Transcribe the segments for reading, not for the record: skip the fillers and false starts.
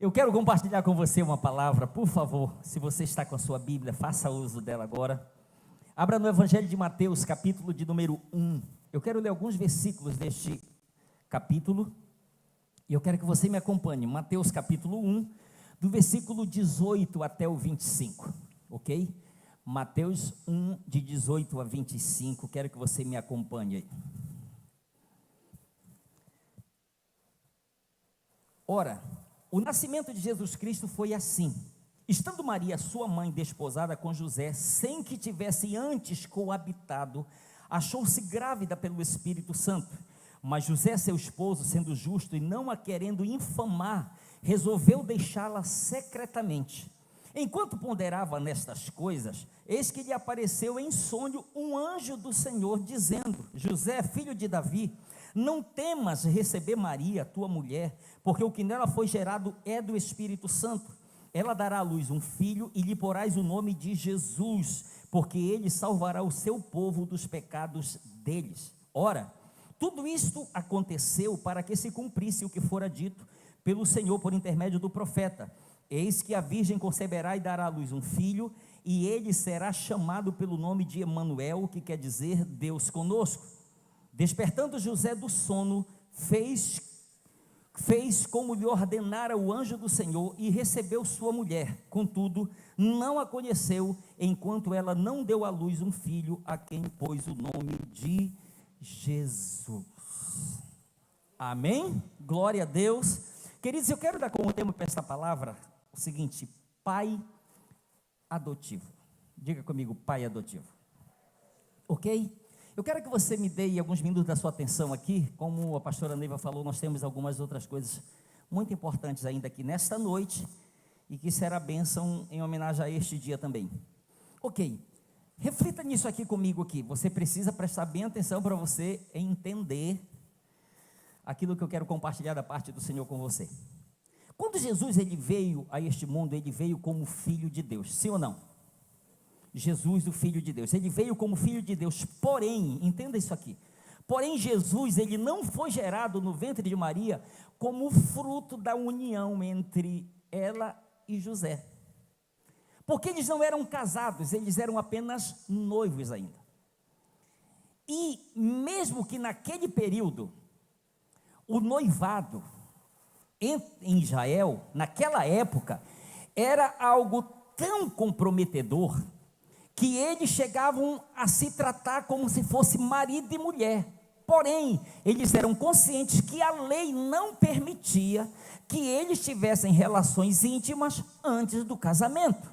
Eu quero compartilhar com você uma palavra, por favor, se você está com a sua Bíblia, faça uso dela agora. Abra no Evangelho de Mateus, capítulo de número 1. Eu quero ler alguns versículos deste capítulo, e eu quero que você me acompanhe. Mateus capítulo 1, do versículo 18 até o 25, ok? Mateus 1, de 18 a 25, quero que você me acompanhe aí. Ora, o nascimento de Jesus Cristo foi assim: estando Maria, sua mãe, desposada com José, sem que tivesse antes coabitado, achou-se grávida pelo Espírito Santo. Mas José, seu esposo, sendo justo e não a querendo infamar, resolveu deixá-la secretamente. Enquanto ponderava nestas coisas, eis que lhe apareceu em sonho um anjo do Senhor, dizendo: José, filho de Davi, não temas receber Maria, tua mulher, porque o que nela foi gerado é do Espírito Santo. Ela dará à luz um filho e lhe porás o nome de Jesus, porque ele salvará o seu povo dos pecados deles. Ora, tudo isto aconteceu para que se cumprisse o que fora dito pelo Senhor por intermédio do profeta: eis que a virgem conceberá e dará à luz um filho, e ele será chamado pelo nome de Emanuel, que quer dizer Deus conosco. Despertando José do sono, fez como lhe ordenara o anjo do Senhor, e recebeu sua mulher. Contudo, não a conheceu, enquanto ela não deu à luz um filho, a quem pôs o nome de Jesus. Amém? Glória a Deus. Queridos, eu quero dar como tema para esta palavra o seguinte: pai adotivo. Diga comigo, pai adotivo. Ok? Eu quero que você me dê alguns minutos da sua atenção aqui. Como a pastora Neiva falou, nós temos algumas outras coisas muito importantes ainda aqui nesta noite, e que será bênção em homenagem a este dia também. Ok, reflita nisso aqui comigo aqui. Você precisa prestar bem atenção para você entender aquilo que eu quero compartilhar da parte do Senhor com você. Quando Jesus ele veio a este mundo, ele veio como filho de Deus, sim ou não? Jesus, o Filho de Deus, ele veio como Filho de Deus, porém, entenda isso aqui, porém Jesus, ele não foi gerado no ventre de Maria como fruto da união entre ela e José, porque eles não eram casados, eles eram apenas noivos ainda. E mesmo que naquele período, o noivado em Israel, naquela época, era algo tão comprometedor, que eles chegavam a se tratar como se fosse marido e mulher. Porém, eles eram conscientes que a lei não permitia que eles tivessem relações íntimas antes do casamento.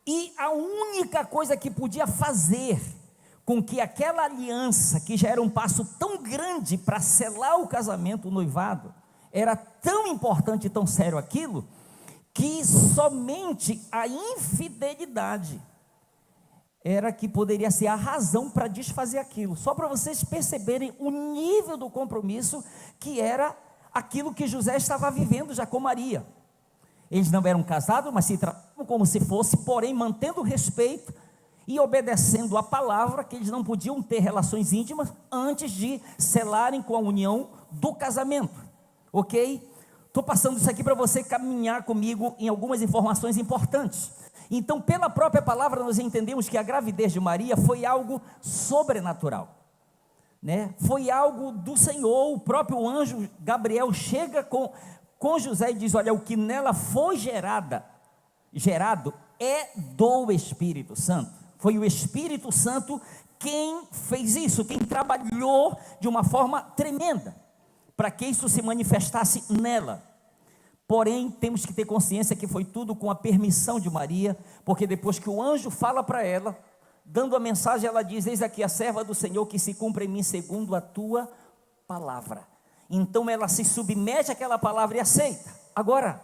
E a única coisa que podia fazer com que aquela aliança, que já era um passo tão grande para selar o casamento, o noivado, era tão importante e tão sério aquilo, que somente a infidelidade era que poderia ser a razão para desfazer aquilo. Só para vocês perceberem o nível do compromisso que era aquilo que José estava vivendo já com Maria. Eles não eram casados, mas se tratavam como se fosse, porém mantendo o respeito e obedecendo a palavra, que eles não podiam ter relações íntimas antes de selarem com a união do casamento. Ok? Estou passando isso aqui para você caminhar comigo em algumas informações importantes. Então, pela própria palavra, nós entendemos que a gravidez de Maria foi algo sobrenatural, né? Foi algo do Senhor. O próprio anjo Gabriel chega com José e diz: olha, o que nela foi gerado é do Espírito Santo. Foi o Espírito Santo quem fez isso, quem trabalhou de uma forma tremenda para que isso se manifestasse nela. Porém, temos que ter consciência que foi tudo com a permissão de Maria, porque depois que o anjo fala para ela, dando a mensagem, ela diz: eis aqui a serva do Senhor, que se cumpra em mim segundo a tua palavra. Então ela se submete àquela palavra e aceita. Agora,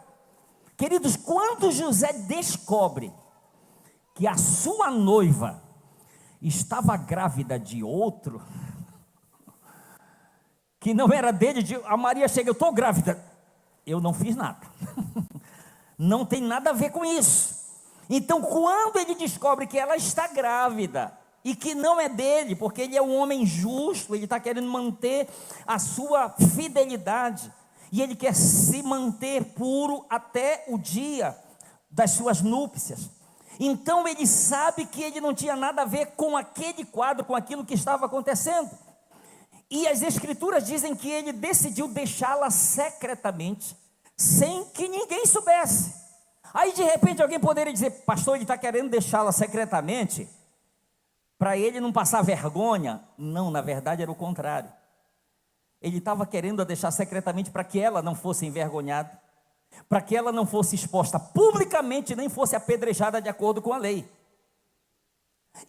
queridos, quando José descobre que a sua noiva estava grávida de outro, que não era dele, a Maria chega: eu estou grávida. Eu não fiz nada. Não tem nada a ver com isso. Então, quando ele descobre que ela está grávida e que não é dele, porque ele é um homem justo, ele está querendo manter a sua fidelidade, e ele quer se manter puro até o dia das suas núpcias. Então ele sabe que ele não tinha nada a ver com aquele quadro, com aquilo que estava acontecendo. E as escrituras dizem que ele decidiu deixá-la secretamente, sem que ninguém soubesse. Aí de repente alguém poderia dizer: pastor, ele está querendo deixá-la secretamente para ele não passar vergonha. Não, na verdade era o contrário. Ele estava querendo a deixar secretamente para que ela não fosse envergonhada, para que ela não fosse exposta publicamente, nem fosse apedrejada de acordo com a lei.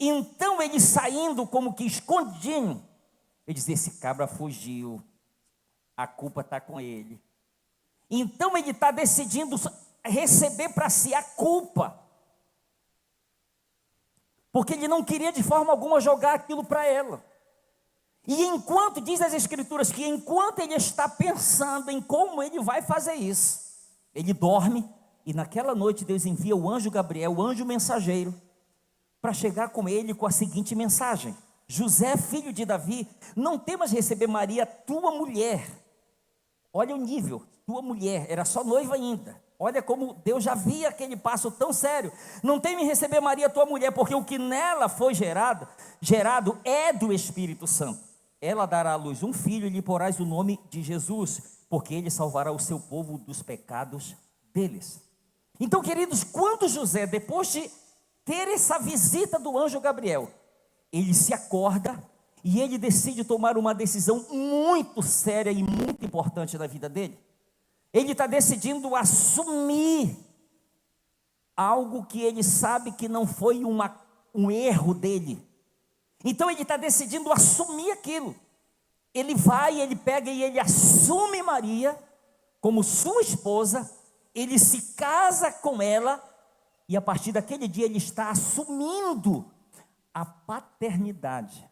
Então ele, saindo como que escondidinho, ele dizia: esse cabra fugiu, a culpa está com ele. Então ele está decidindo receber para si a culpa, porque ele não queria de forma alguma jogar aquilo para ela. E enquanto, diz as escrituras, que enquanto ele está pensando em como ele vai fazer isso, ele dorme, e naquela noite Deus envia o anjo Gabriel, o anjo mensageiro, para chegar com ele com a seguinte mensagem: José, filho de Davi, não temas receber Maria, tua mulher. Olha o nível, tua mulher, era só noiva ainda. Olha como Deus já via aquele passo tão sério. Não temas receber Maria, tua mulher, porque o que nela foi gerado é do Espírito Santo. Ela dará à luz um filho e lhe porás o nome de Jesus, porque ele salvará o seu povo dos pecados deles. Então, queridos, quando José, depois de ter essa visita do anjo Gabriel, ele se acorda e ele decide tomar uma decisão muito séria e muito importante na vida dele. Ele está decidindo assumir algo que ele sabe que não foi um erro dele. Então ele está decidindo assumir aquilo. Ele vai, ele pega e ele assume Maria como sua esposa, ele se casa com ela, e a partir daquele dia ele está assumindo a paternidade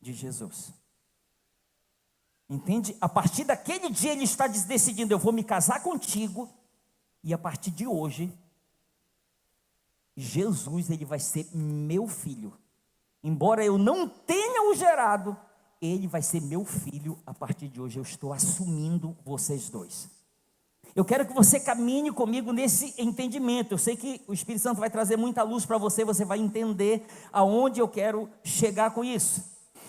de Jesus. Entende? A partir daquele dia ele está decidindo: eu vou me casar contigo, e a partir de hoje, Jesus, ele vai ser meu filho. Embora eu não tenha o gerado, ele vai ser meu filho. A partir de hoje eu estou assumindo vocês dois. Eu quero que você caminhe comigo nesse entendimento. Eu sei que o Espírito Santo vai trazer muita luz para você, você vai entender aonde eu quero chegar com isso.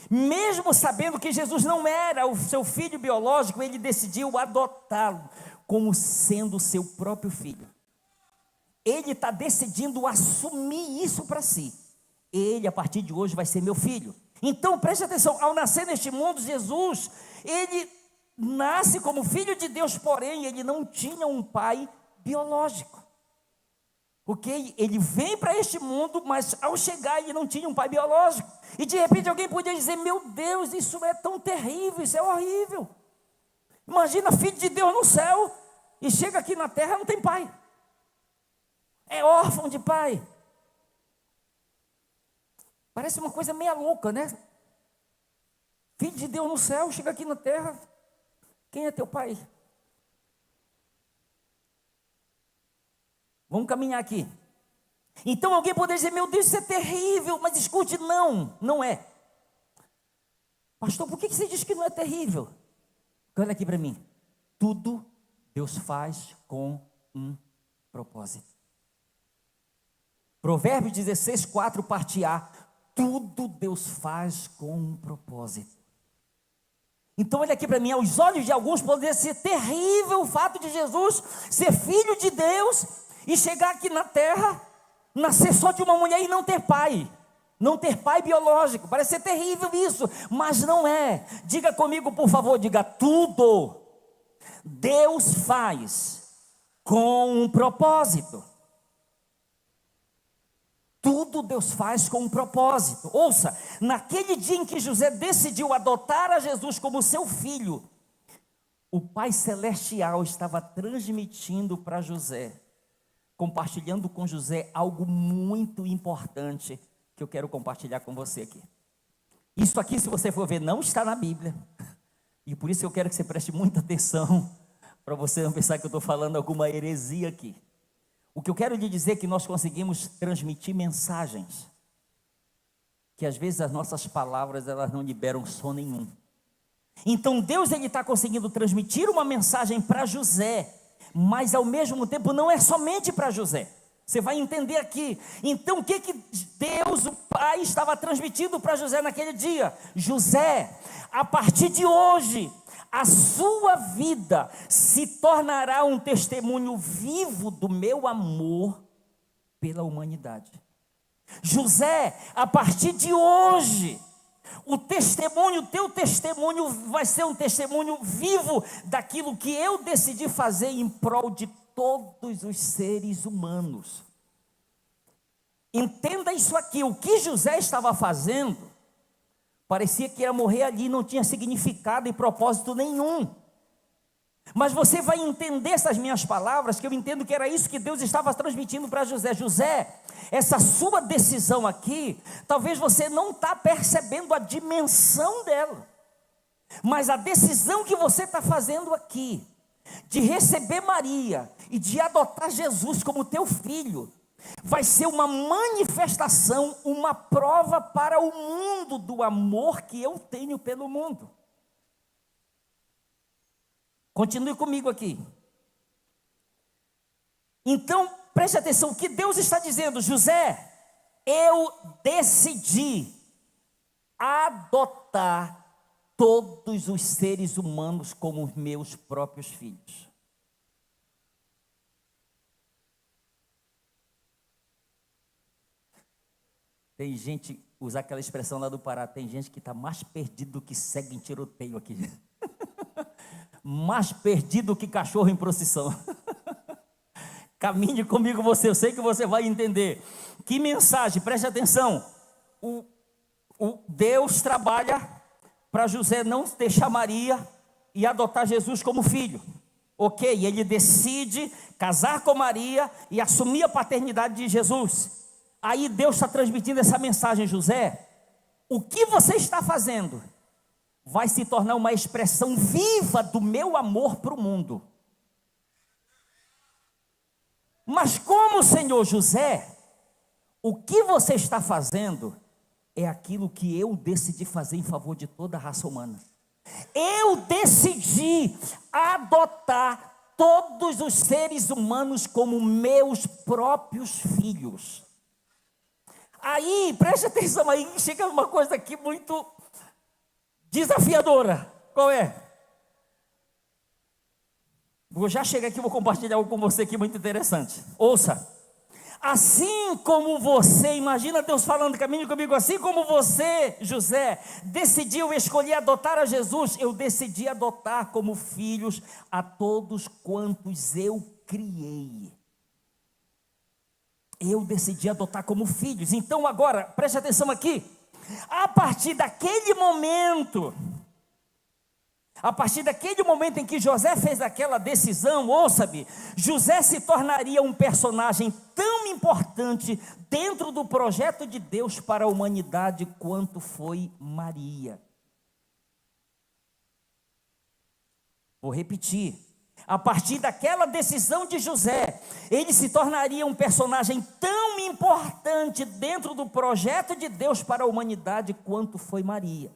Mesmo sabendo que Jesus não era o seu filho biológico, ele decidiu adotá-lo como sendo o seu próprio filho. Ele está decidindo assumir isso para si. Ele, a partir de hoje, vai ser meu filho. Então, preste atenção: ao nascer neste mundo, Jesus, ele nasce como filho de Deus, porém, ele não tinha um pai biológico. Ok? Ele vem para este mundo, mas ao chegar, ele não tinha um pai biológico. E de repente alguém podia dizer: meu Deus, isso é tão terrível, isso é horrível. Imagina, filho de Deus no céu, e chega aqui na terra, não tem pai. É órfão de pai. Parece uma coisa meia louca, né? Filho de Deus no céu, chega aqui na terra, quem é teu pai? Vamos caminhar aqui. Então alguém poderia dizer: meu Deus, isso é terrível. Mas escute, não é. Pastor, por que você diz que não é terrível? Olha aqui para mim. Tudo Deus faz com um propósito. Provérbios 16, 4, parte A. Tudo Deus faz com um propósito. Então olha aqui para mim, aos olhos de alguns poderia ser terrível o fato de Jesus ser filho de Deus e chegar aqui na terra, nascer só de uma mulher e não ter pai biológico. Parece ser terrível isso, mas não é. Diga comigo, por favor, diga: tudo Deus faz com um propósito. Tudo Deus faz com um propósito. Ouça, naquele dia em que José decidiu adotar a Jesus como seu filho, o Pai Celestial estava transmitindo para José, compartilhando com José algo muito importante que eu quero compartilhar com você aqui. Isso aqui, se você for ver, não está na Bíblia, e por isso eu quero que você preste muita atenção, para você não pensar que eu estou falando alguma heresia aqui. O que eu quero lhe dizer é que nós conseguimos transmitir mensagens, que às vezes as nossas palavras, elas não liberam som nenhum, Então Deus está conseguindo transmitir uma mensagem para José, mas ao mesmo tempo não é somente para José. Você vai entender aqui. Então o que Deus, o Pai, estava transmitindo para José naquele dia? José, a partir de hoje, a sua vida se tornará um testemunho vivo do meu amor pela humanidade. José, a partir de hoje, o teu testemunho vai ser um testemunho vivo daquilo que eu decidi fazer em prol de todos os seres humanos. Entenda isso aqui, o que José estava fazendo, parecia que ia morrer ali, não tinha significado e propósito nenhum. Mas você vai entender essas minhas palavras, que eu entendo que era isso que Deus estava transmitindo para José. José, essa sua decisão aqui, talvez você não está percebendo a dimensão dela, mas a decisão que você está fazendo aqui, de receber Maria e de adotar Jesus como teu filho, vai ser uma manifestação, uma prova para o mundo do amor que eu tenho pelo mundo. Continue comigo aqui. Então, preste atenção, o que Deus está dizendo: José, eu decidi adotar todos os seres humanos como meus próprios filhos. Tem gente, usar aquela expressão lá do Pará, tem gente que está mais perdido do que cego em tiroteio aqui. Mais perdido que cachorro em procissão. Caminhe comigo você, eu sei que você vai entender. Que mensagem, preste atenção. O Deus trabalha para José não deixar Maria e adotar Jesus como filho. Ok, ele decide casar com Maria e assumir a paternidade de Jesus. Aí Deus está transmitindo essa mensagem: José, o que você está fazendo vai se tornar uma expressão viva do meu amor para o mundo. Mas como, Senhor José, o que você está fazendo é aquilo que eu decidi fazer em favor de toda a raça humana. Eu decidi adotar todos os seres humanos como meus próprios filhos. Aí, preste atenção aí, chega uma coisa aqui muito desafiadora. Qual é? Vou já chegar aqui, vou compartilhar algo com você aqui muito interessante. Ouça. Assim como você, imagina Deus falando, caminhe comigo, assim como você, José, decidiu escolher adotar a Jesus, eu decidi adotar como filhos a todos quantos eu criei. Eu decidi adotar como filhos. Então agora, preste atenção aqui. A partir daquele momento em que José fez aquela decisão, ouça-me, José se tornaria um personagem tão importante dentro do projeto de Deus para a humanidade quanto foi Maria. Vou repetir. A partir daquela decisão de José, ele se tornaria um personagem tão importante dentro do projeto de Deus para a humanidade quanto foi Maria.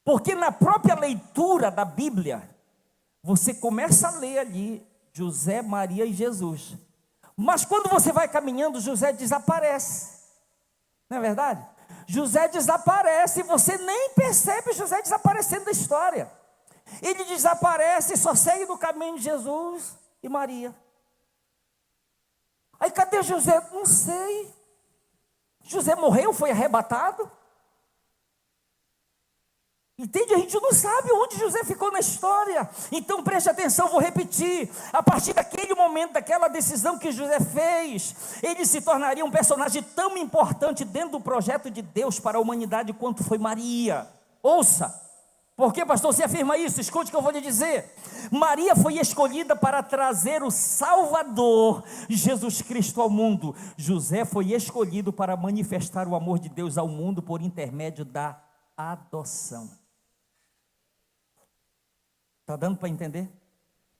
Porque na própria leitura da Bíblia, você começa a ler ali José, Maria e Jesus. Mas quando você vai caminhando, José desaparece. Não é verdade? José desaparece e você nem percebe José desaparecendo da história. Ele desaparece e só segue no caminho de Jesus e Maria. Aí cadê José? Não sei. José morreu, foi arrebatado. Entende? A gente não sabe onde José ficou na história. Então preste atenção, vou repetir. A partir daquele momento, daquela decisão que José fez, ele se tornaria um personagem tão importante dentro do projeto de Deus para a humanidade quanto foi Maria. Ouça. Por que, pastor, você afirma isso? Escute o que eu vou lhe dizer. Maria foi escolhida para trazer o Salvador, Jesus Cristo, ao mundo. José foi escolhido para manifestar o amor de Deus ao mundo por intermédio da adoção. Está dando para entender?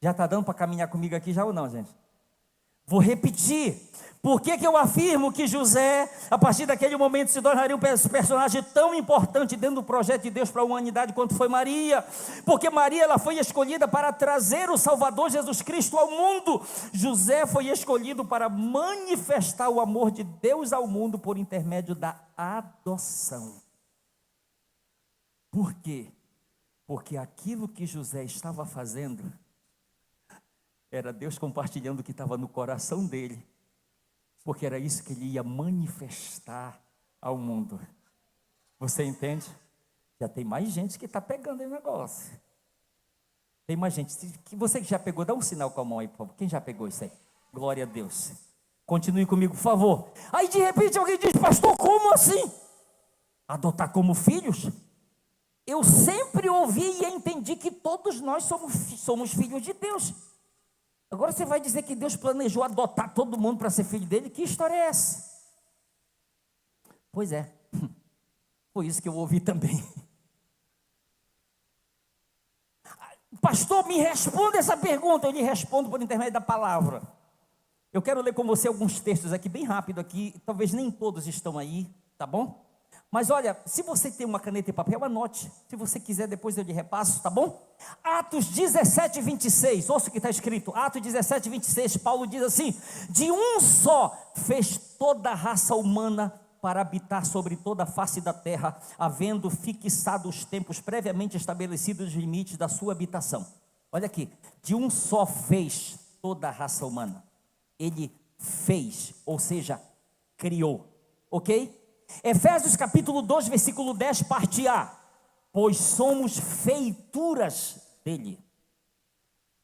Já está dando para caminhar comigo aqui já ou não, gente? Vou repetir. Por que eu afirmo que José, a partir daquele momento, se tornaria um personagem tão importante dentro do projeto de Deus para a humanidade quanto foi Maria? Porque Maria, ela foi escolhida para trazer o Salvador Jesus Cristo ao mundo. José foi escolhido para manifestar o amor de Deus ao mundo por intermédio da adoção. Por quê? Porque aquilo que José estava fazendo era Deus compartilhando o que estava no coração dele. Porque era isso que ele ia manifestar ao mundo. Você entende? Já tem mais gente que está pegando esse negócio. Tem mais gente. Você que já pegou, dá um sinal com a mão aí, por favor. Quem já pegou isso aí? Glória a Deus. Continue comigo, por favor. Aí de repente alguém diz: pastor, como assim? Adotar como filhos? Eu sempre ouvi e entendi que todos nós somos filhos de Deus. Agora você vai dizer que Deus planejou adotar todo mundo para ser filho dele? Que história é essa? Pois é, foi isso que eu ouvi também. Pastor, me responda essa pergunta. Eu lhe respondo por intermédio da palavra. Eu quero ler com você alguns textos aqui, bem rápido aqui. Talvez nem todos estão aí, tá bom? Mas olha, se você tem uma caneta e papel, anote. Se você quiser, depois eu lhe repasso, tá bom? Atos 17, 26, ouça o que está escrito. Atos 17, 26, Paulo diz assim: de um só fez toda a raça humana para habitar sobre toda a face da terra, havendo fixado os tempos previamente estabelecidos, os limites da sua habitação. Olha aqui, de um só fez toda a raça humana. Ele fez, ou seja, criou, ok? Efésios capítulo 2, versículo 10, parte A. Pois somos feituras dele.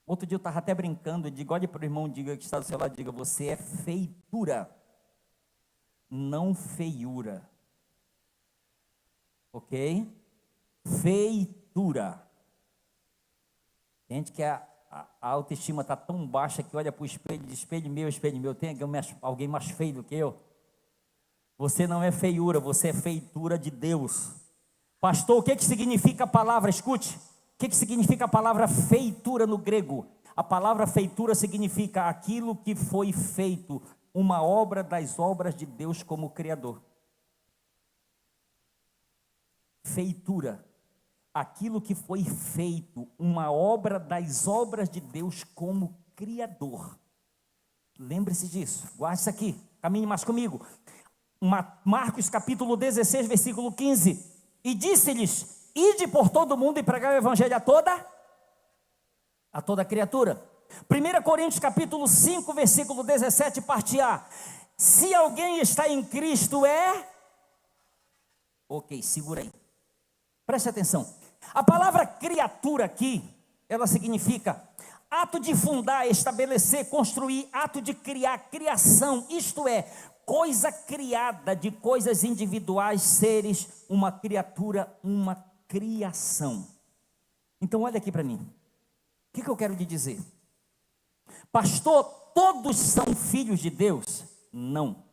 Outro dia eu estava até brincando, digo, olha para o irmão, diga que está do seu lado, diga: você é feitura, não feiura. Ok? Feitura. Gente que a autoestima está tão baixa que olha para o espelho e diz: espelho meu, tem alguém mais feio do que eu? Você não é feiura, você é feitura de Deus. Pastor, o que significa a palavra? Escute, o que significa a palavra feitura no grego? A palavra feitura significa aquilo que foi feito, uma obra das obras de Deus como Criador. Feitura, aquilo que foi feito, uma obra das obras de Deus como Criador. Lembre-se disso, guarde isso aqui, caminhe mais comigo. Marcos capítulo 16, versículo 15, e disse-lhes: ide por todo mundo e pregai o evangelho a toda criatura. 1 Coríntios capítulo 5, versículo 17, parte A: se alguém está em Cristo ok, segura aí, preste atenção. A palavra criatura aqui, ela significa ato de fundar, estabelecer, construir, ato de criar, criação, isto é, coisa criada, de coisas individuais, seres, uma criatura, uma criação. Então olha aqui para mim, o que eu quero lhe dizer? Pastor, todos são filhos de Deus? Não,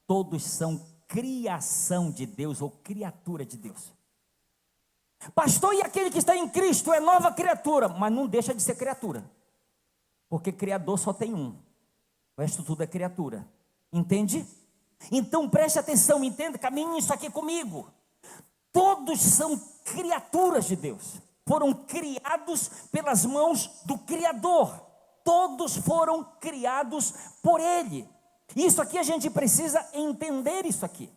todos são criação de Deus ou criatura de Deus. Pastor, e aquele que está em Cristo é nova criatura? Mas não deixa de ser criatura, porque criador só tem um, o resto tudo é criatura, entende? Então preste atenção, entenda, caminhe isso aqui comigo. Todos são criaturas de Deus, foram criados pelas mãos do Criador, todos foram criados por Ele. Isso aqui a gente precisa entender isso aqui,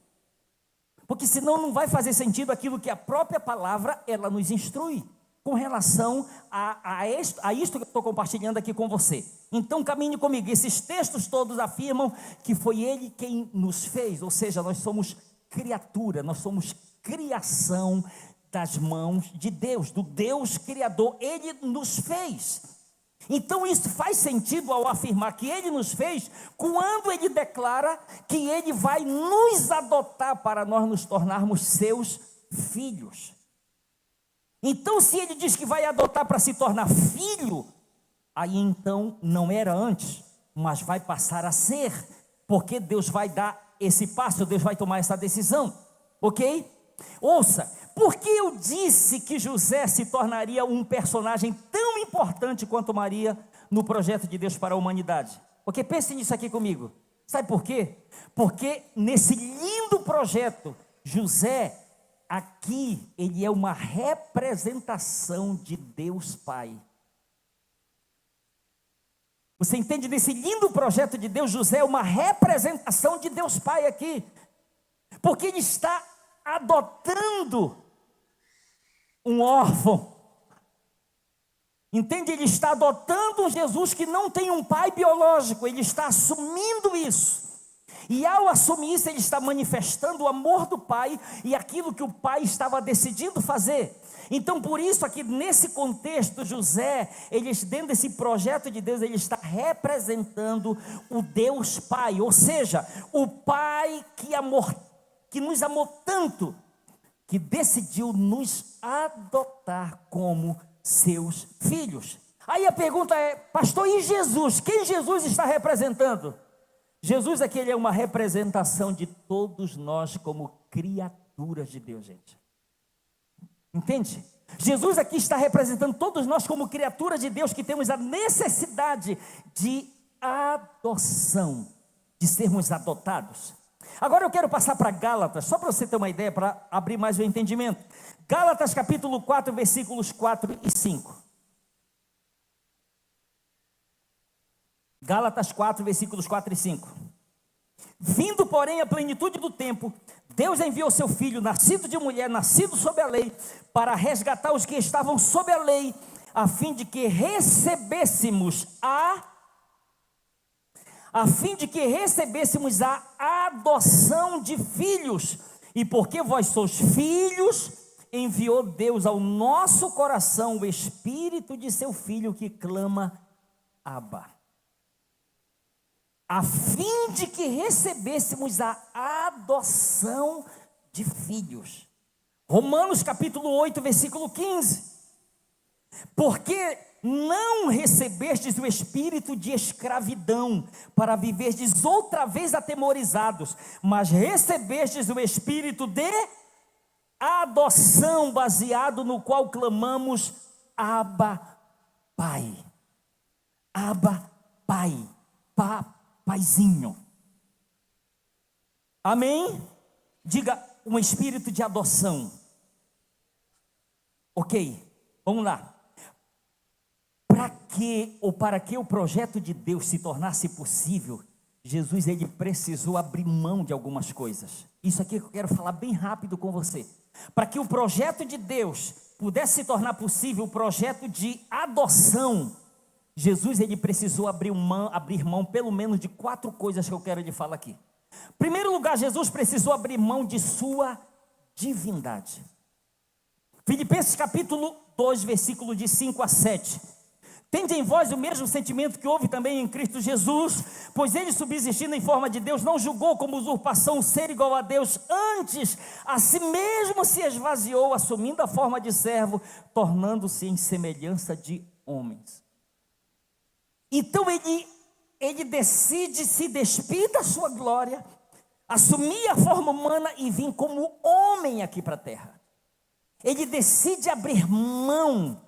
porque senão não vai fazer sentido aquilo que a própria palavra ela nos instrui com relação a isto que eu estou compartilhando aqui com você. Então caminhe comigo, esses textos todos afirmam que foi Ele quem nos fez, ou seja, nós somos criatura, nós somos criação das mãos de Deus, do Deus Criador, Ele nos fez. Então isso faz sentido ao afirmar que Ele nos fez, quando Ele declara que Ele vai nos adotar para nós nos tornarmos seus filhos. Então se Ele diz que vai adotar para se tornar filho, aí então não era antes, mas vai passar a ser, porque Deus vai dar esse passo, Deus vai tomar essa decisão, ok? Ouça, por que eu disse que José se tornaria um personagem tão importante quanto Maria no projeto de Deus para a humanidade? Porque pense nisso aqui comigo. Sabe por quê? Porque nesse lindo projeto, José, aqui, ele é uma representação de Deus Pai. Você entende? Nesse lindo projeto de Deus, José é uma representação de Deus Pai aqui. Porque ele está adotando um órfão. Entende? Ele está adotando um Jesus que não tem um pai biológico. Ele está assumindo isso. E ao assumir isso, ele está manifestando o amor do pai e aquilo que o pai estava decidindo fazer. Então, por isso aqui, nesse contexto, José, dentro desse projeto de Deus, ele está representando o Deus Pai. Ou seja, o Pai que nos amou tanto, que decidiu nos adotar como seus filhos. Aí a pergunta é, pastor, e Jesus? Quem Jesus está representando? Jesus aqui, ele é uma representação de todos nós como criaturas de Deus, gente. Entende? Jesus aqui está representando todos nós como criaturas de Deus que temos a necessidade de adoção, de sermos adotados. Agora eu quero passar para Gálatas, só para você ter uma ideia, para abrir mais o entendimento. Gálatas capítulo 4, versículos 4 e 5. Gálatas 4, versículos 4 e 5. Vindo, porém, a plenitude do tempo, Deus enviou seu Filho, nascido de mulher, nascido sob a lei, para resgatar os que estavam sob a lei, a fim de que recebêssemos a adoção de filhos. E porque vós sois filhos, enviou Deus ao nosso coração o Espírito de seu Filho que clama, Abba. A fim de que recebêssemos a adoção de filhos. Romanos capítulo 8, versículo 15. Porque não recebestes o espírito de escravidão, para viverdes outra vez atemorizados, mas recebestes o espírito de adoção, baseado no qual clamamos, Abba, Pai. Abba, Pai. Paizinho. Amém? Diga, um espírito de adoção. Ok, vamos lá. Para que o projeto de Deus se tornasse possível, Jesus, ele precisou abrir mão de algumas coisas. Isso aqui eu quero falar bem rápido com você. Para que o projeto de Deus pudesse se tornar possível, o projeto de adoção, Jesus, ele precisou abrir mão pelo menos de 4 coisas que eu quero lhe falar aqui. Em primeiro lugar, Jesus precisou abrir mão de sua divindade. Filipenses capítulo 2, versículo de 5 a 7. Tende em vós o mesmo sentimento que houve também em Cristo Jesus, pois ele, subsistindo em forma de Deus, não julgou como usurpação ser igual a Deus, antes a si mesmo se esvaziou, assumindo a forma de servo, tornando-se em semelhança de homens. Então ele decide se despir da sua glória, assumir a forma humana e vir como homem aqui para a terra. Ele decide abrir mão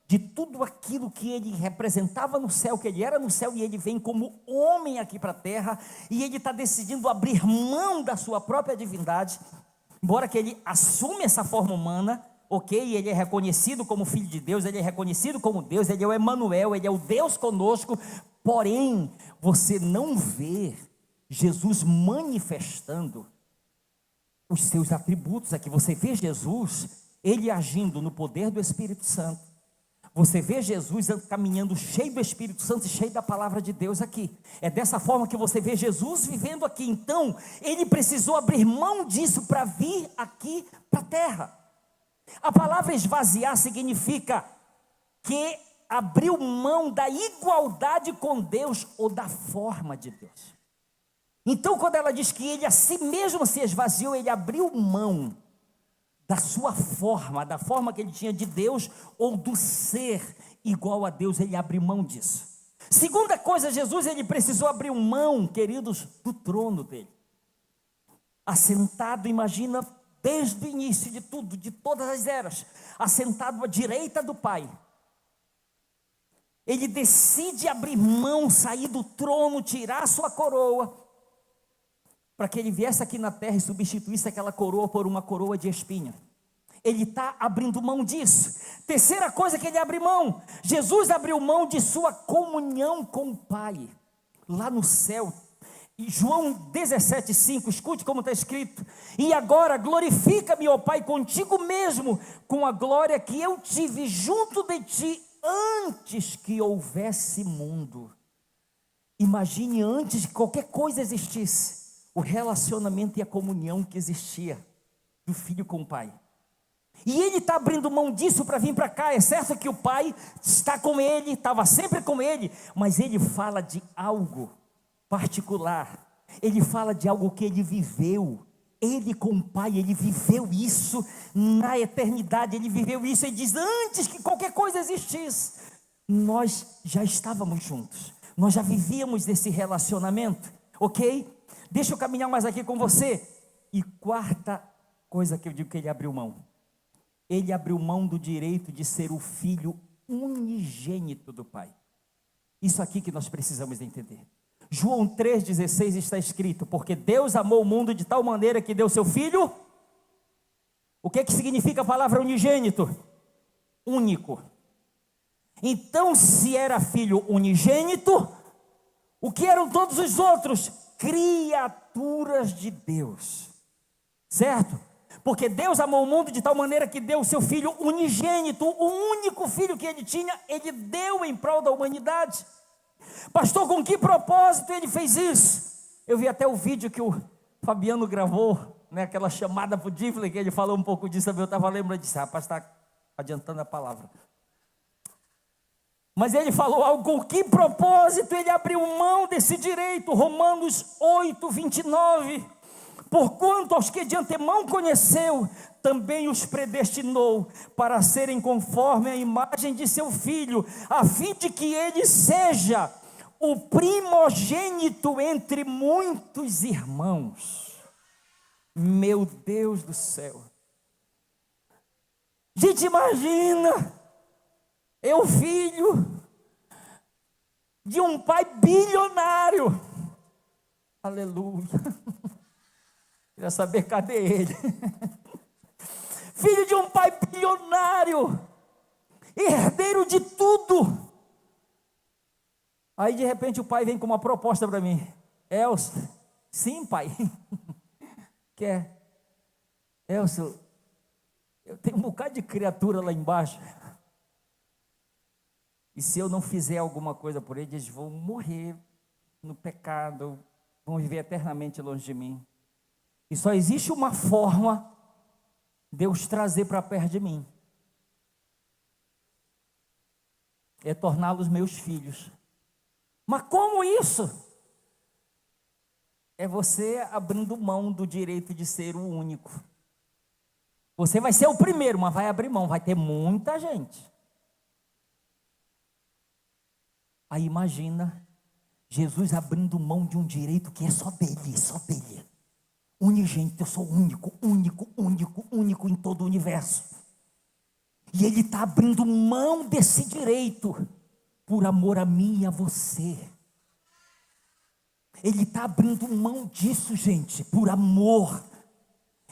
de tudo aquilo que ele representava no céu, que ele era no céu, e ele vem como homem aqui para a terra, e ele está decidindo abrir mão da sua própria divindade, embora que ele assume essa forma humana, ok, ele é reconhecido como filho de Deus, ele é reconhecido como Deus, ele é o Emanuel, ele é o Deus conosco, porém, você não vê Jesus manifestando os seus atributos aqui. Você vê Jesus, ele agindo no poder do Espírito Santo, você vê Jesus caminhando cheio do Espírito Santo e cheio da palavra de Deus aqui. É dessa forma que você vê Jesus vivendo aqui. Então, ele precisou abrir mão disso para vir aqui para a terra. A palavra esvaziar significa que abriu mão da igualdade com Deus ou da forma de Deus. Então, quando ela diz que ele a si mesmo se esvaziou, ele abriu mão da sua forma, da forma que ele tinha de Deus, ou do ser igual a Deus, ele abriu mão disso. Segunda coisa, Jesus, ele precisou abrir mão, queridos, do trono dele. Assentado, imagina, desde o início de tudo, de todas as eras, assentado à direita do Pai. Ele decide abrir mão, sair do trono, tirar a sua coroa, para que ele viesse aqui na terra e substituísse aquela coroa por uma coroa de espinho. Ele está abrindo mão disso. Terceira coisa que ele abre mão: Jesus abriu mão de sua comunhão com o Pai, lá no céu. E João 17,5, escute como está escrito: e agora glorifica-me, ó Pai, contigo mesmo, com a glória que eu tive junto de ti, antes que houvesse mundo. Imagine, antes de qualquer coisa existisse, o relacionamento e a comunhão que existia do filho com o Pai. E ele está abrindo mão disso para vir para cá. É certo que o Pai está com ele, estava sempre com ele, mas ele fala de algo particular. Ele fala de algo que ele viveu. Ele com o Pai, ele viveu isso na eternidade. Ele viveu isso. Ele diz: antes que qualquer coisa existisse, nós já estávamos juntos. Nós já vivíamos desse relacionamento, ok? Deixa eu caminhar mais aqui com você. E quarta coisa que eu digo que ele abriu mão: ele abriu mão do direito de ser o filho unigênito do Pai. Isso aqui que nós precisamos entender. João 3,16 está escrito: porque Deus amou o mundo de tal maneira que deu seu filho. O que significa a palavra unigênito? Único. Então, se era filho unigênito, o que eram todos os outros? Criaturas de Deus, certo? Porque Deus amou o mundo de tal maneira que deu o seu filho unigênito, o único filho que ele tinha, ele deu em prol da humanidade. Pastor, com que propósito ele fez isso? Eu vi até o vídeo que o Fabiano gravou, né, aquela chamada para o Diffley, que ele falou um pouco disso, eu estava lembrando disso. Rapaz, está adiantando a palavra. Mas ele falou algo: com que propósito ele abriu mão desse direito? Romanos 8,29. Porquanto aos que de antemão conheceu, também os predestinou para serem conforme a imagem de seu Filho, a fim de que ele seja o primogênito entre muitos irmãos. Meu Deus do céu! Gente, imagina, eu filho de um pai bilionário, aleluia. Queria saber cadê ele. Filho de um pai bilionário, herdeiro de tudo. Aí de repente o pai vem com uma proposta para mim: Elcio, sim pai, quer? Elcio, eu tenho um bocado de criatura lá embaixo, e se eu não fizer alguma coisa por eles, eles vão morrer no pecado, vão viver eternamente longe de mim. E só existe uma forma de Deus trazer para perto de mim: é torná-los meus filhos. Mas como isso? É você abrindo mão do direito de ser o único. Você vai ser o primeiro, mas vai abrir mão, vai ter muita gente. Aí imagina Jesus abrindo mão de um direito que é só dele, só dele. Unigênito, eu sou único, único, único, único em todo o universo. E ele está abrindo mão desse direito por amor a mim e a você. Ele está abrindo mão disso, gente, por amor.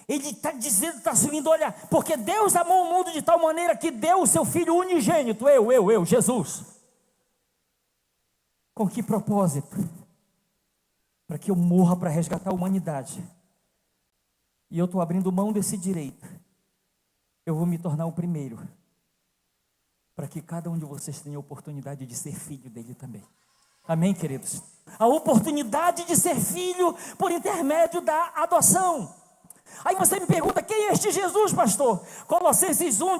Ele está dizendo, está assumindo: olha, porque Deus amou o mundo de tal maneira que deu o seu Filho unigênito, eu, Jesus. Com que propósito? Para que eu morra para resgatar a humanidade. E eu estou abrindo mão desse direito. Eu vou me tornar o primeiro, para que cada um de vocês tenha a oportunidade de ser filho dele também. Amém, queridos? A oportunidade de ser filho por intermédio da adoção. Aí você me pergunta: quem é este Jesus, pastor? Colossenses 1,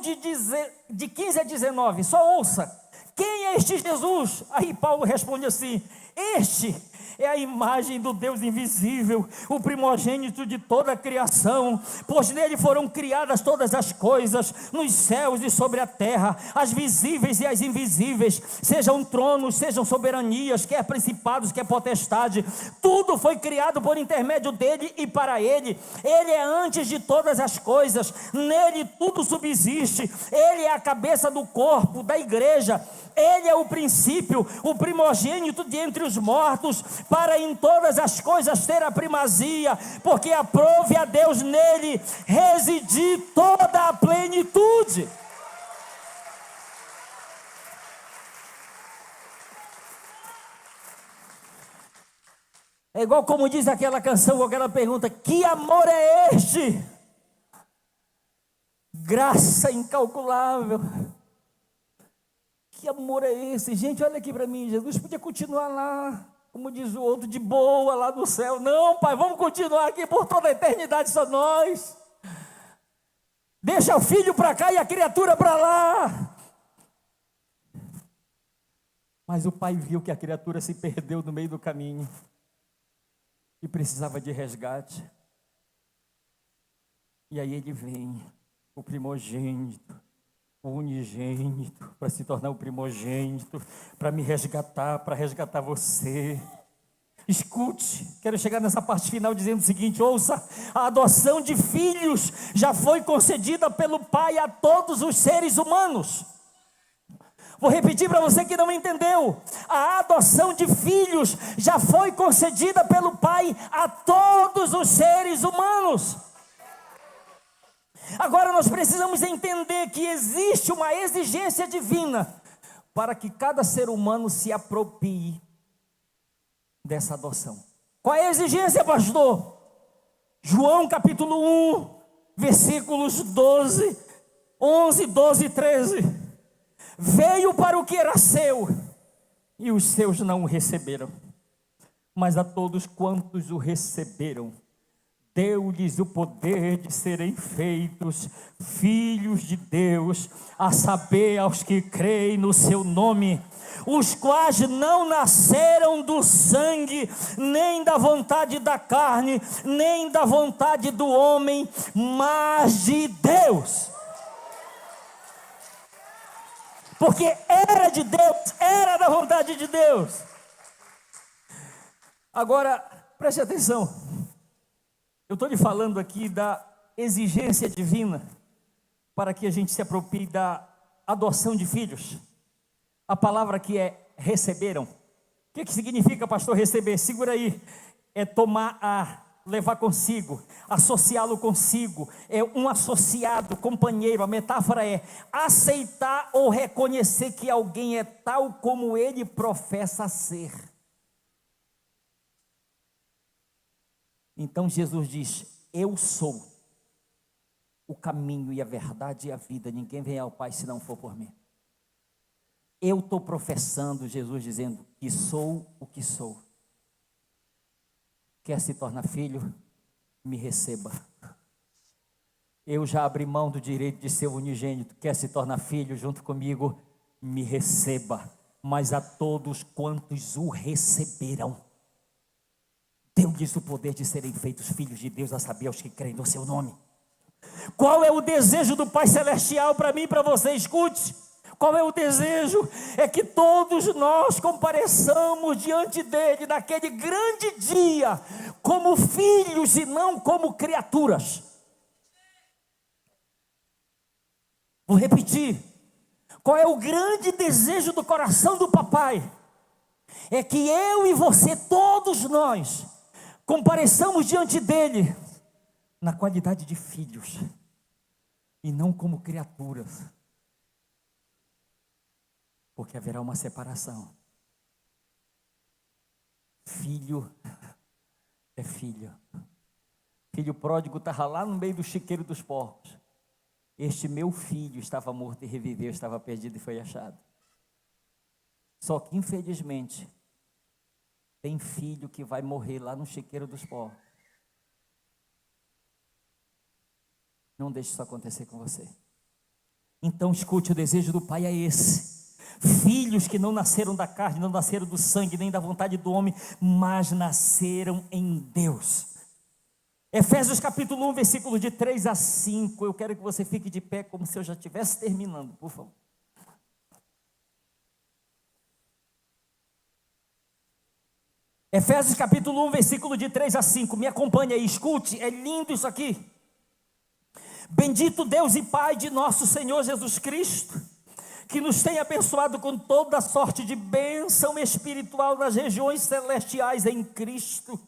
de 15 a 19, só ouça. Quem é este Jesus? Aí Paulo responde assim: este é a imagem do Deus invisível, o primogênito de toda a criação, pois nele foram criadas todas as coisas, nos céus e sobre a terra, as visíveis e as invisíveis, sejam tronos, sejam soberanias, quer principados, quer potestade, tudo foi criado por intermédio dele e para ele. Ele é antes de todas as coisas, nele tudo subsiste, ele é a cabeça do corpo, da igreja. Ele é o princípio, o primogênito de entre os mortos, para em todas as coisas ter a primazia, porque aprove a Deus nele residir toda a plenitude. É igual como diz aquela canção, com aquela pergunta: que amor é este? Graça incalculável. Que amor é esse? Gente, olha aqui para mim, Jesus podia continuar lá, como diz o outro, de boa lá no céu. Não, Pai, vamos continuar aqui por toda a eternidade, só nós. Deixa o filho para cá e a criatura para lá. Mas o pai viu que a criatura se perdeu no meio do caminho e precisava de resgate. E aí ele vem, o primogênito, o unigênito, para se tornar o primogênito, para me resgatar, para resgatar você. Escute, quero chegar nessa parte final dizendo o seguinte: ouça, a adoção de filhos já foi concedida pelo Pai a todos os seres humanos. Vou repetir para você que não entendeu: a adoção de filhos já foi concedida pelo Pai a todos os seres humanos. Agora nós precisamos entender que existe uma exigência divina para que cada ser humano se aproprie dessa adoção. Qual é a exigência, pastor? João capítulo 1, versículos 12, 11, 12 e 13. Veio para o que era seu, e os seus não o receberam. Mas a todos quantos o receberam, deu-lhes o poder de serem feitos filhos de Deus, a saber, aos que creem no seu nome, os quais não nasceram do sangue, nem da vontade da carne, nem da vontade do homem, mas de Deus. Porque era de Deus, era da vontade de Deus. Agora, preste atenção. Eu estou lhe falando aqui da exigência divina para que a gente se aproprie da adoção de filhos. A palavra aqui é receberam. O que significa, pastor, receber? Segura aí. É tomar levar consigo, associá-lo consigo, é um associado, companheiro. A metáfora é aceitar ou reconhecer que alguém é tal como ele professa ser. Então Jesus diz: eu sou o caminho e a verdade e a vida, ninguém vem ao Pai se não for por mim. Eu estou professando, Jesus dizendo que sou o que sou. Quer se tornar filho? Me receba. Eu já abri mão do direito de ser unigênito. Quer se tornar filho junto comigo? Me receba. Mas a todos quantos o receberam, deu-lhes o poder de serem feitos filhos de Deus, a saber, aos que creem no seu nome. Qual é o desejo do Pai Celestial para mim e para você? Escute. Qual é o desejo? É que todos nós compareçamos diante dele naquele grande dia, como filhos e não como criaturas. Vou repetir. Qual é o grande desejo do coração do papai? É que eu e você, todos nós, compareçamos diante dele na qualidade de filhos e não como criaturas. Porque haverá uma separação. Filho é filho. Filho pródigo estava lá no meio do chiqueiro dos porcos. Este meu filho estava morto e reviveu, estava perdido e foi achado. Só que infelizmente tem filho que vai morrer lá no chiqueiro dos porcos. Não deixe isso acontecer com você. Então escute, o desejo do Pai é esse. Filhos que não nasceram da carne, não nasceram do sangue, nem da vontade do homem, mas nasceram em Deus. Efésios capítulo 1, versículos de 3 a 5. Eu quero que você fique de pé como se eu já estivesse terminando, por favor. Efésios capítulo 1, versículo de 3 a 5. Me acompanhe aí, escute, é lindo isso aqui. Bendito Deus e Pai de nosso Senhor Jesus Cristo, que nos tem abençoado com toda sorte de bênção espiritual nas regiões celestiais em Cristo,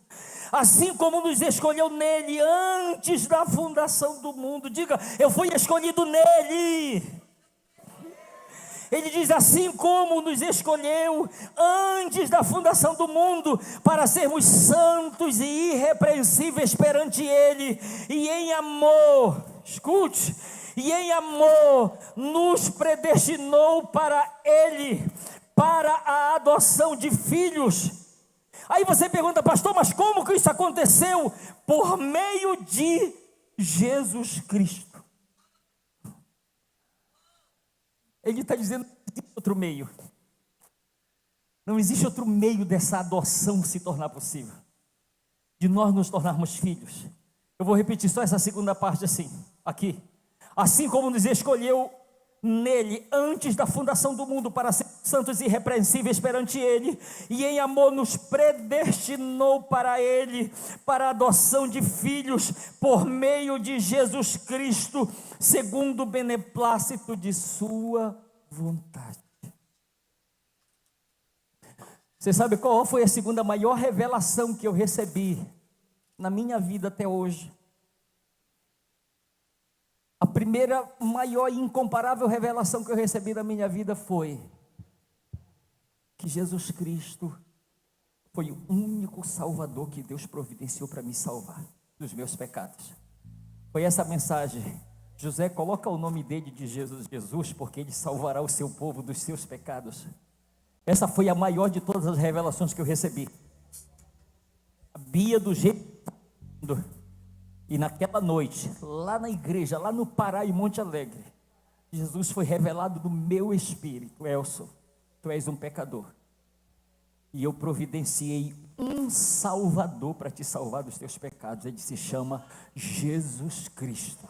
assim como nos escolheu nele antes da fundação do mundo. Diga: eu fui escolhido nele. Ele diz: assim como nos escolheu antes da fundação do mundo, para sermos santos e irrepreensíveis perante ele, e em amor, escute, e em amor nos predestinou para ele, para a adoção de filhos. Aí você pergunta: pastor, mas como que isso aconteceu? Por meio de Jesus Cristo. Ele está dizendo que não existe outro meio. Não existe outro meio dessa adoção se tornar possível, de nós nos tornarmos filhos. Eu vou repetir só essa segunda parte assim, aqui. Assim como nos escolheu nele antes da fundação do mundo para ser santos e irrepreensíveis perante ele, e em amor nos predestinou para ele, para a adoção de filhos por meio de Jesus Cristo, segundo o beneplácito de sua vontade. Você sabe qual foi a segunda maior revelação que eu recebi na minha vida até hoje? A primeira maior e incomparável revelação que eu recebi na minha vida foi que Jesus Cristo foi o único Salvador que Deus providenciou para me salvar dos meus pecados. Foi essa mensagem: José, coloca o nome dele de Jesus, porque ele salvará o seu povo dos seus pecados. Essa foi a maior de todas as revelações que eu recebi. Sabia do jeito. E naquela noite, lá na igreja, lá no Pará, em Monte Alegre, Jesus foi revelado no meu espírito: Elson, tu és um pecador, e eu providenciei um Salvador para te salvar dos teus pecados. Ele se chama Jesus Cristo.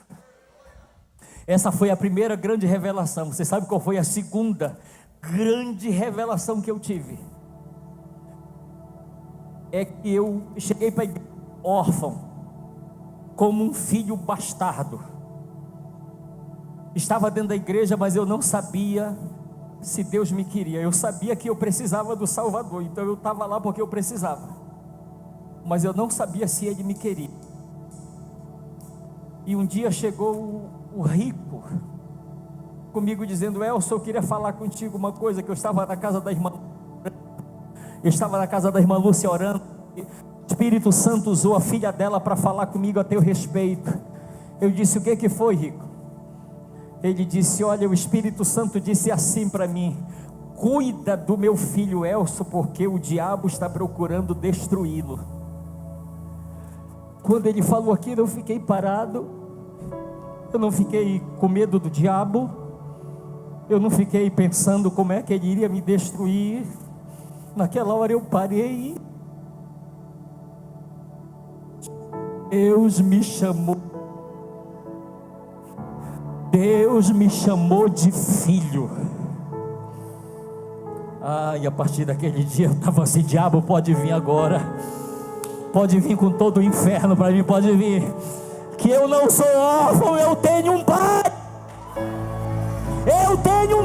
Essa foi a primeira grande revelação. Você sabe qual foi a segunda grande revelação que eu tive? É que eu cheguei para a igreja órfão, como um filho bastardo. Estava dentro da igreja, mas eu não sabia se Deus me queria. Eu sabia que eu precisava do Salvador, então eu estava lá porque eu precisava, mas eu não sabia se Ele me queria. E um dia chegou o rico comigo dizendo: Elson, eu queria falar contigo uma coisa. Que eu estava na casa da irmã Lúcia orando. O Espírito Santo usou a filha dela para falar comigo a teu respeito. Eu disse: o que foi, rico? Ele disse: olha, o Espírito Santo disse assim para mim: cuida do meu filho Elson, porque o diabo está procurando destruí-lo. Quando ele falou aquilo, eu fiquei parado. Eu não fiquei com medo do diabo, eu não fiquei pensando como é que ele iria me destruir. Naquela hora eu parei. Deus me chamou de filho. E a partir daquele dia eu estava assim: diabo, pode vir agora, pode vir com todo o inferno para mim, pode vir, que eu não sou órfão, eu tenho um pai, eu tenho um